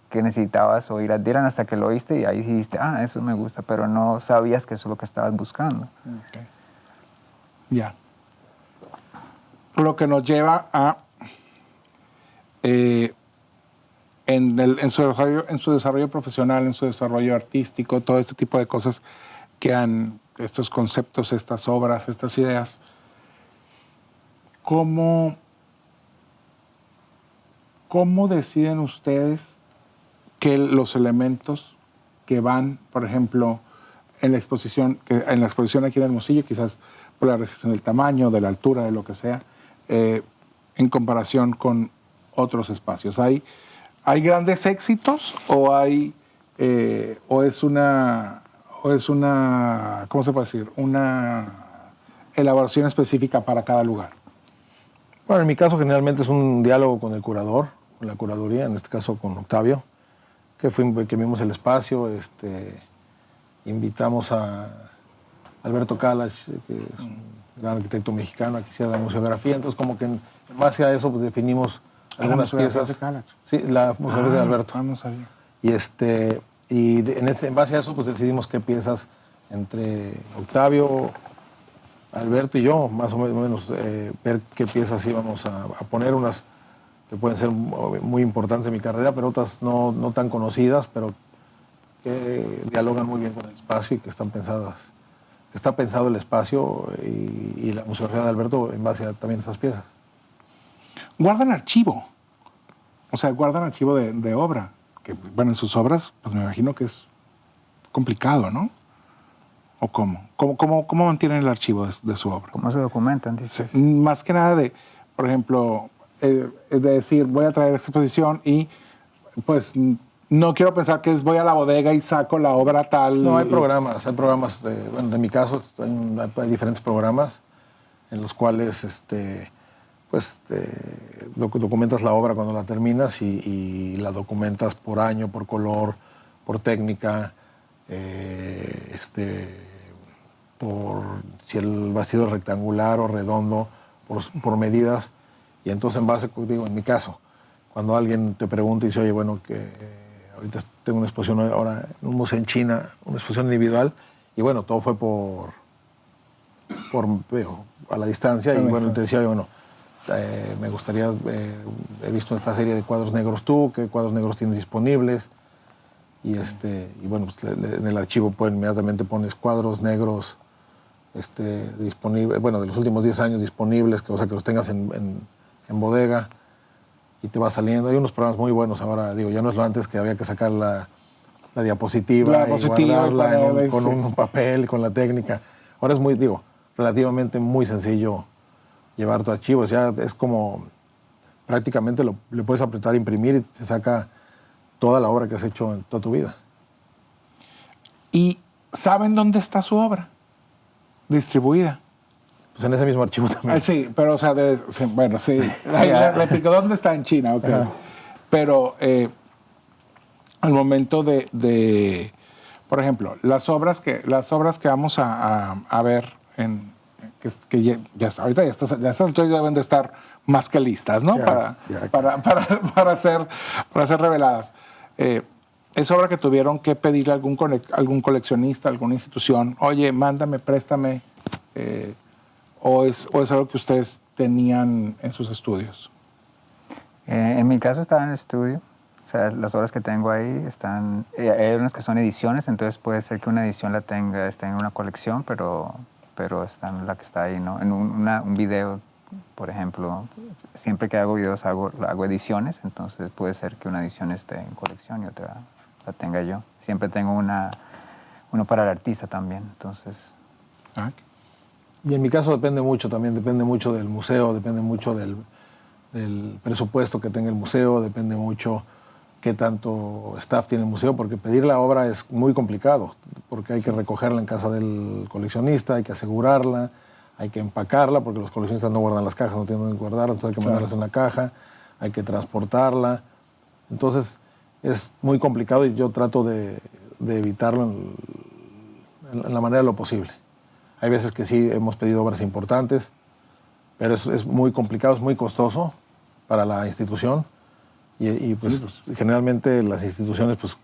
que necesitabas oír a Dylan hasta que lo oíste y ahí dijiste, ah, eso me gusta, pero no sabías que eso es lo que estabas buscando. Okay. Ya. Lo que nos lleva a, en su desarrollo profesional, en su desarrollo artístico, todo este tipo de cosas que han, estos conceptos, estas obras, estas ideas, ¿cómo deciden ustedes que los elementos que van, por ejemplo, en la exposición aquí en Hermosillo, quizás por la restricción del tamaño, de la altura, de lo que sea, en comparación con otros espacios? ¿Hay grandes éxitos o es una, ¿cómo se puede decir? Una elaboración específica para cada lugar? Bueno, en mi caso generalmente es un diálogo con el curador, con la curaduría, en este caso con Octavio, que vimos el espacio, invitamos a Alberto Kalach, que es un gran arquitecto mexicano, a que hiciera la museografía, entonces como que en base a eso pues definimos algunas piezas. De Kalach. Sí, la museografía de Alberto. No sabía. En base a eso pues decidimos qué piezas entre Octavio, Alberto y yo, más o menos, ver qué piezas íbamos a poner, unas que pueden ser muy importantes en mi carrera, pero otras no tan conocidas, pero que dialogan muy bien con el espacio y que están pensadas. Está pensado el espacio y la museografía de Alberto en base a también esas piezas. Guardan archivo. O sea, guardan archivo de obra. Que, bueno, en sus obras, pues me imagino que es complicado, ¿no? ¿O cómo? ¿Cómo mantienen el archivo de su obra? ¿Cómo se documentan? Dice. Sí, más que nada de, por ejemplo, de decir, voy a traer esta exposición y pues no quiero pensar que voy a la bodega y saco la obra tal. No, hay programas, bueno, en mi caso hay diferentes programas en los cuales documentas la obra cuando la terminas y la documentas por año, por color, por técnica, por si el bastidor es rectangular o redondo, por medidas. Y entonces en base, digo, en mi caso, cuando alguien te pregunta y dice, oye, bueno, ahorita tengo una exposición ahora en un museo en China, una exposición individual, y bueno, todo fue a la distancia, y bueno, te decía, bueno, me gustaría, he visto esta serie de cuadros negros tú, qué cuadros negros tienes disponibles, y bueno, pues, en el archivo inmediatamente pones cuadros negros disponibles, bueno, de los últimos 10 años disponibles, o sea, que los tengas en bodega, y te va saliendo. Hay unos programas muy buenos ahora, digo, ya no es lo antes que había que sacar la diapositiva y guardarla con un papel, con la técnica. Ahora es relativamente muy sencillo llevar tu archivo. Ya es como, prácticamente le puedes apretar, imprimir y te saca toda la obra que has hecho en toda tu vida. ¿Y saben dónde está su obra distribuida? Pues en ese mismo archivo también. Sí, pero o sea, bueno, sí. Le pico, ¿dónde está? En China, ok. Ajá. Pero al momento de, por ejemplo, las obras que vamos a ver, que ya ahorita ya estas deben de estar más que listas, ¿no? Para ser reveladas. Es obra que tuvieron que pedirle a algún coleccionista, alguna institución, oye, mándame, préstame, ¿o es algo que ustedes tenían en sus estudios? En mi caso estaba en el estudio. O sea, las obras que tengo ahí están... hay unas que son ediciones, entonces puede ser que una edición esté en una colección, pero está en la que está ahí, ¿no? En un video, por ejemplo, siempre que hago videos hago ediciones, entonces puede ser que una edición esté en colección y otra la tenga yo. Siempre tengo uno para el artista también, entonces... Y en mi caso depende mucho del museo, depende mucho del presupuesto que tenga el museo, depende mucho qué tanto staff tiene el museo, porque pedir la obra es muy complicado, porque hay que recogerla en casa del coleccionista, hay que asegurarla, hay que empacarla, porque los coleccionistas no guardan las cajas, no tienen dónde guardarlas, entonces hay que mandarlas en la caja, hay que transportarla. Entonces es muy complicado y yo trato de evitarlo en la manera de lo posible. Hay veces que sí hemos pedido obras importantes, pero es muy complicado, es muy costoso para la institución y pues, generalmente las instituciones pues,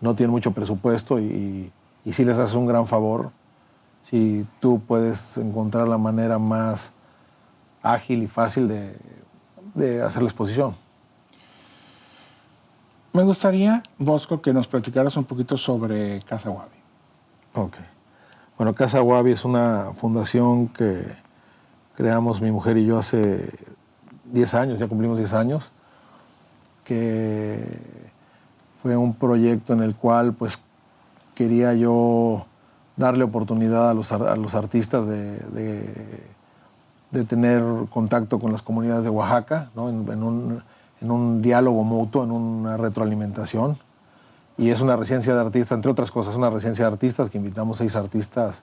no tienen mucho presupuesto y sí les hace un gran favor si tú puedes encontrar la manera más ágil y fácil de hacer la exposición. Me gustaría, Bosco, que nos platicaras un poquito sobre Casa Wabi. Ok. Bueno, Casa Wabi es una fundación que creamos mi mujer y yo hace 10 años, ya cumplimos 10 años, que fue un proyecto en el cual pues quería yo darle oportunidad a los artistas de tener contacto con las comunidades de Oaxaca, ¿no? en un diálogo mutuo, en una retroalimentación. Y es una residencia de artistas, entre otras cosas, una residencia de artistas que invitamos 6 artistas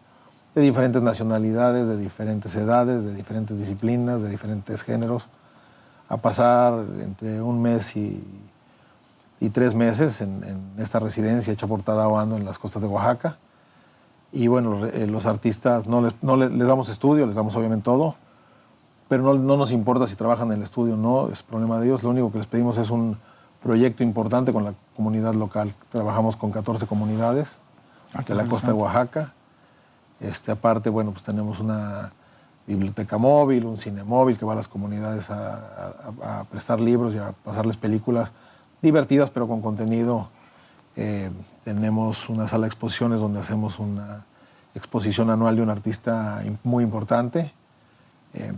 de diferentes nacionalidades, de diferentes edades, de diferentes disciplinas, de diferentes géneros, a pasar entre un mes y 3 meses en esta residencia hecha por Tadao Ando en las costas de Oaxaca. Y bueno, los artistas no les damos estudio, les damos obviamente todo, pero no nos importa si trabajan en el estudio o no, es problema de ellos. Lo único que les pedimos es un proyecto importante con la comunidad local. Trabajamos con 14 comunidades de la costa de Oaxaca. Aparte, bueno, pues tenemos una biblioteca móvil, un cine móvil que va a las comunidades a prestar libros y a pasarles películas divertidas, pero con contenido. Tenemos una sala de exposiciones donde hacemos una exposición anual de un artista muy importante.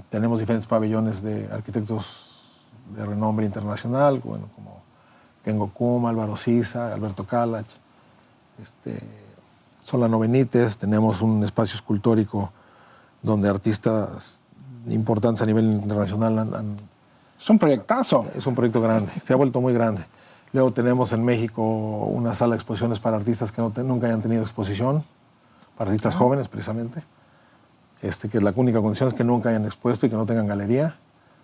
Tenemos diferentes pabellones de arquitectos de renombre internacional, bueno, como Kengo Kuma, Álvaro Siza, Alberto Calach, Solano Benítez. Tenemos un espacio escultórico donde artistas importantes a nivel internacional Es un proyectazo. Es un proyecto grande, se ha vuelto muy grande. Luego tenemos en México una sala de exposiciones para artistas que nunca hayan tenido exposición, para artistas jóvenes precisamente, que la única condición es que nunca hayan expuesto y que no tengan galería,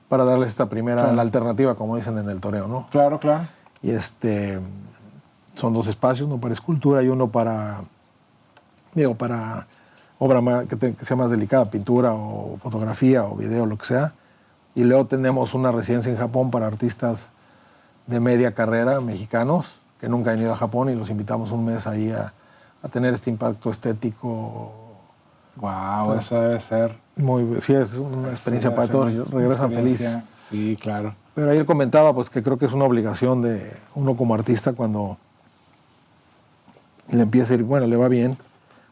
para darles esta primera, la alternativa, como dicen en el toreo, ¿no? Claro, claro. Y son 2 espacios, uno para escultura y uno para obra que sea más delicada, pintura o fotografía o video, lo que sea. Y luego tenemos una residencia en Japón para artistas de media carrera mexicanos que nunca han ido a Japón y los invitamos un mes ahí a tener este impacto estético. Wow, eso debe ser. Sí, es una experiencia para todos, regresan felices. Sí, claro. Pero ayer comentaba pues, que creo que es una obligación de uno como artista cuando le empieza a ir, bueno, le va bien,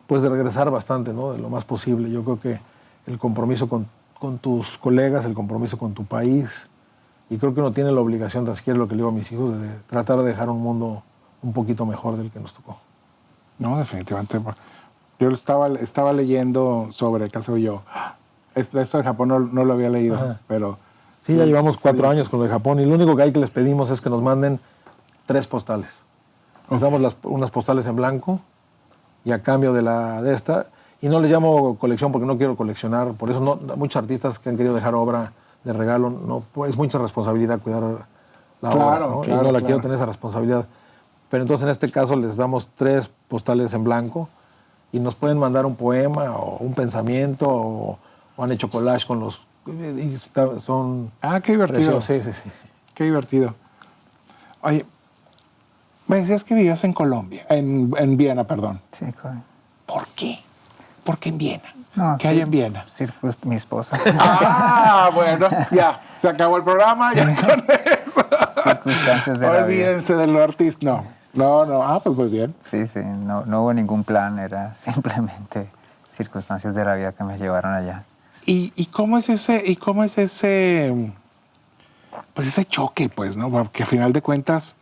pues de regresar bastante, ¿no? De lo más posible. Yo creo que el compromiso con tus colegas, el compromiso con tu país, y creo que uno tiene la obligación, tan siquiera lo que le digo a mis hijos, de tratar de dejar un mundo un poquito mejor del que nos tocó. No, definitivamente. Yo estaba leyendo sobre el caso yo. Esto de Japón no lo había leído, Ajá. pero... Sí, ya llevamos 4 años con lo de Japón y lo único que les pedimos es que nos manden 3 postales. Les damos unas postales en blanco y a cambio de esta, y no les llamo colección porque no quiero coleccionar, por eso muchos artistas que han querido dejar obra de regalo, es mucha responsabilidad cuidar la obra, ¿no? Claro, y no la quiero tener esa responsabilidad. Pero entonces en este caso les damos 3 postales en blanco y nos pueden mandar un poema o un pensamiento o han hecho collage con los... son qué divertido. preciosos. Sí. Qué divertido. Oye, me decías que vivías en Colombia, en Viena, perdón. Sí, correcto. ¿Por qué? ¿Por qué en Viena? No, ¿Qué hay en Viena? Sí, pues mi esposa. Bueno, ya. Se acabó el programa, ya con eso. Circunstancias de la vida. Olvídense de lo artista. No. Pues muy bien. Sí, no hubo ningún plan, era simplemente circunstancias de la vida que me llevaron allá. ¿Y cómo es ese, pues ese choque, pues, ¿no? Porque a final de cuentas,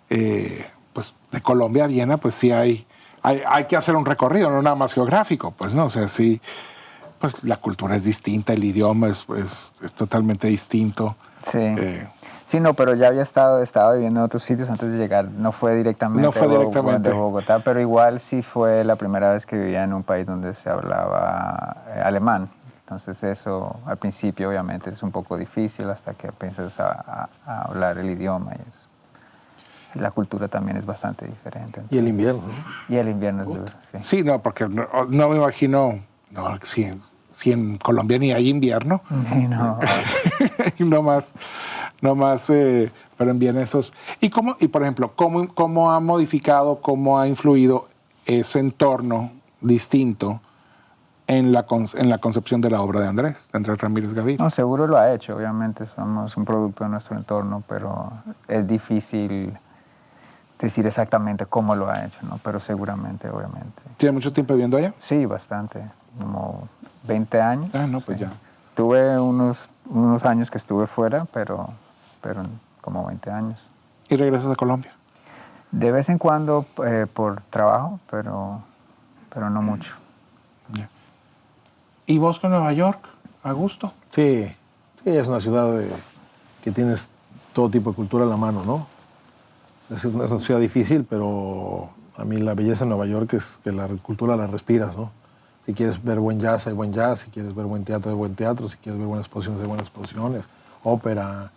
pues de Colombia a Viena, pues sí hay que hacer un recorrido, no nada más geográfico, pues, ¿no? O sea, sí, pues la cultura es distinta, el idioma es totalmente distinto. Sí. Sí, no, pero ya estaba viviendo en otros sitios antes de llegar. No fue directamente, de Bogotá, pero igual sí fue la primera vez que vivía en un país donde se hablaba alemán. Entonces eso al principio obviamente es un poco difícil hasta que empiezas a hablar el idioma y eso. La cultura también es bastante diferente. Y el invierno, ¿no? Y el invierno es duro, sí. Sí, no, porque no me imagino, no, sí, si en Colombia ni hay invierno, Y no, y no más, pero envían esos. Y por ejemplo, ¿cómo ha modificado, cómo ha influido ese entorno distinto en la concepción de la obra de Andrés Ramírez Gaviria? no, seguro lo ha hecho, obviamente somos un producto de nuestro entorno, pero es difícil decir exactamente cómo lo ha hecho, ¿no? Pero seguramente, obviamente. ¿Tiene mucho tiempo viviendo allá? Sí, bastante, como 20 años. Ah, no, pues sí. ya. Tuve unos años que estuve fuera, pero como 20 años. ¿Y regresas a Colombia? De vez en cuando por trabajo, pero no mucho. Ya. ¿Y vos con Nueva York? ¿A gusto? Sí, es una ciudad que tienes todo tipo de cultura a la mano, ¿no? Es una ciudad difícil, pero a mí la belleza de Nueva York es que la cultura la respiras, ¿no? Si quieres ver buen jazz, hay buen jazz. Si quieres ver buen teatro, hay buen teatro. Si quieres ver buenas exposiciones, hay buenas exposiciones. Ópera,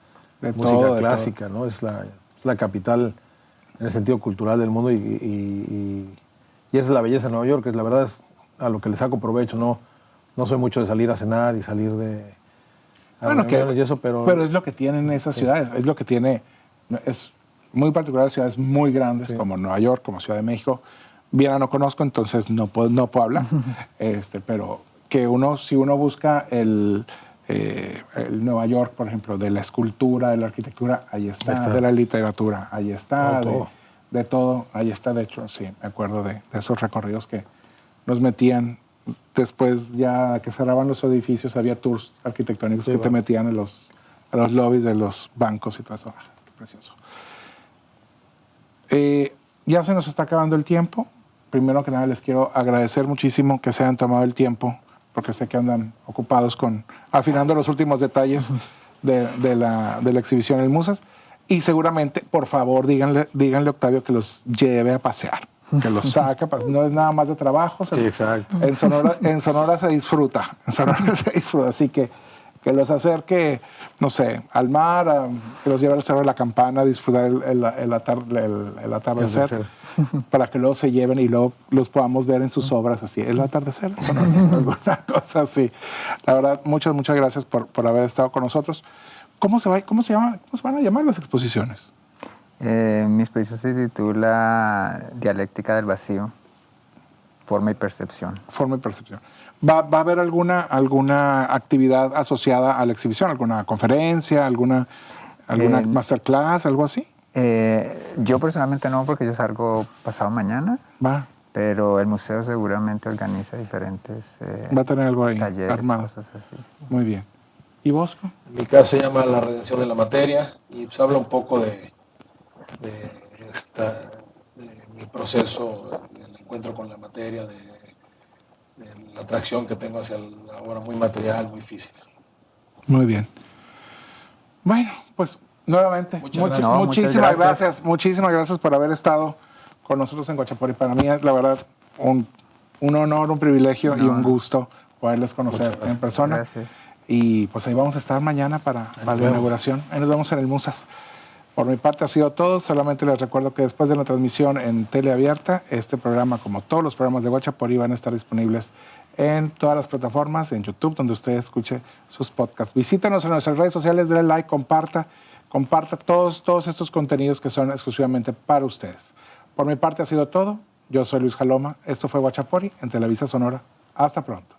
música clásica, ¿no? Es la capital en el sentido cultural del mundo y esa es la belleza de Nueva York, que la verdad es a lo que le saco provecho. No soy mucho de salir a cenar y salir de reuniones y eso, pero es lo que tienen esas ciudades, es lo que tiene, es muy particular, ciudades muy grandes como Nueva York, como Ciudad de México. Viena no conozco, entonces no puedo hablar, pero que si uno busca el Nueva York, por ejemplo, de la escultura, de la arquitectura, ahí está, de la literatura, ahí está, de todo, ahí está. De hecho, sí, me acuerdo de esos recorridos que nos metían. Después, ya que cerraban los edificios, había tours arquitectónicos que te metían a los lobbies de los bancos y todo eso. Ah, qué precioso. Ya se nos está acabando el tiempo. Primero que nada, les quiero agradecer muchísimo que se hayan tomado el tiempo, porque sé que andan ocupados afinando los últimos detalles de la exhibición en el Musas. Y seguramente, por favor, díganle a Octavio que los lleve a pasear, que los saque. No es nada más de trabajo. Sí, exacto. En Sonora se disfruta. Así que los acerque, no sé, al mar, que los lleve al Cerro de la Campana a disfrutar el atardecer, para que luego se lleven y luego los podamos ver en sus obras así. El atardecer, alguna cosa así. La verdad, muchas gracias por haber estado con nosotros. ¿Cómo se van a llamar las exposiciones? Mi exposición se titula Dialéctica del Vacío, Forma y Percepción. Forma y percepción. ¿Va a haber alguna actividad asociada a la exhibición? ¿Alguna conferencia? ¿Alguna masterclass? ¿Algo así? Yo personalmente no, porque yo salgo pasado mañana. Va. Pero el museo seguramente organiza diferentes va a tener algo ahí talleres, armado. Cosas así. Muy bien. ¿Y vos? En mi caso se llama La Redención de la Materia y pues habla un poco de mi proceso, del encuentro con la materia, de la atracción que tengo hacia la obra muy material, muy física. Muy bien. Bueno, pues nuevamente, muchísimas gracias por haber estado con nosotros en Guachapori. Para mí es la verdad un honor, un privilegio y un gusto poderles conocer en persona. Gracias. Y pues ahí vamos a estar mañana para la inauguración. Ahí nos vemos en el Musas. Por mi parte ha sido todo. Solamente les recuerdo que después de la transmisión en teleabierta, este programa, como todos los programas de Guachapori, van a estar disponibles en todas las plataformas, en YouTube, donde usted escuche sus podcasts. Visítanos en nuestras redes sociales, denle like, comparta todos estos contenidos que son exclusivamente para ustedes. Por mi parte ha sido todo. Yo soy Luis Jaloma. Esto fue Guachapori en Televisa Sonora. Hasta pronto.